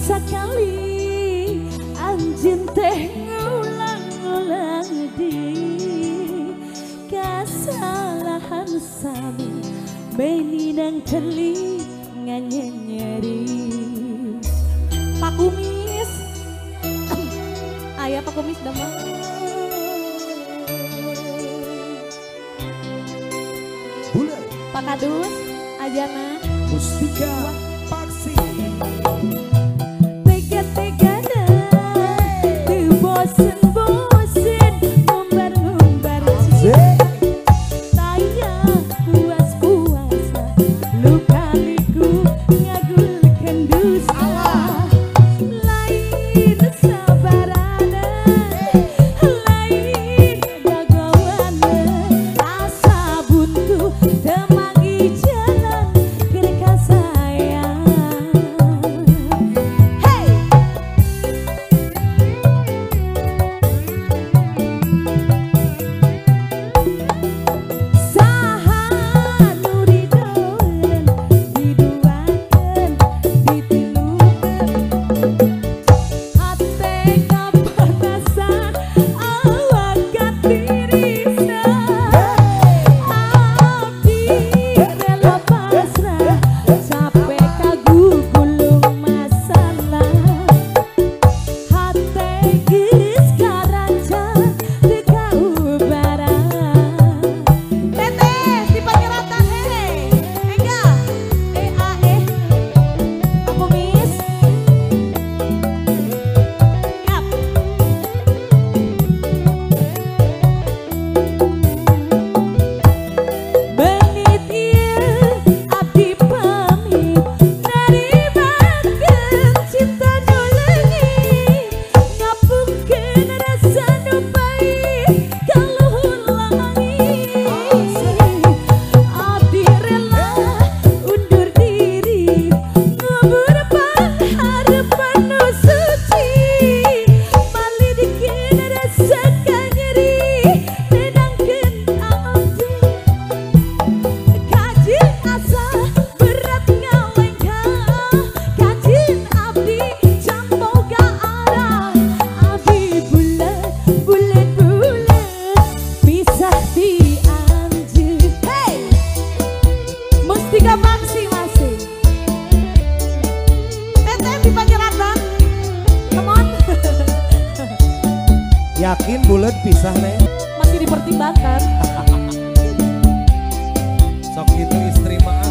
Sakali anjing teh ngulang-ulang di kesalahan sami beni nang telinga nyeri. Pak Kumis ayah Pak Kumis damang Bulan Pak Kadus Ajana Mustika Paksi tega-tegana tuh bosen-bosen ngumbar-ngumbar saya puas-puasa luka-liku ngagulkan dusta lain sabarana lain dagawana asa buntu temagi jalan kereka sayang. Hey! Saha nuridoan diduakan ditilukan hate kapanasan awak katirisa abdi rela pasrah capek kagugulung masalah hate geus karanca teu kaubaran teteh di panyeratan hehe enggak Pak Kumis yap menit ieu abdi pamit narimakeun cinta nu leungit ngapungkeun rasa nu pait kaluhur langit abdi rela undur diri ngubur pangharapan nu suci malidikeun rasa kanyeri nenangkeun abdi kajin asa berat ngalengkah kajin abdi camboga arah abdi bulet pisah di anjeun. Hey! Mustika Paksi masih teteh di Panjeratan come on Yakin bulan pisah nih masih dipertimbangkan sok itu istri mah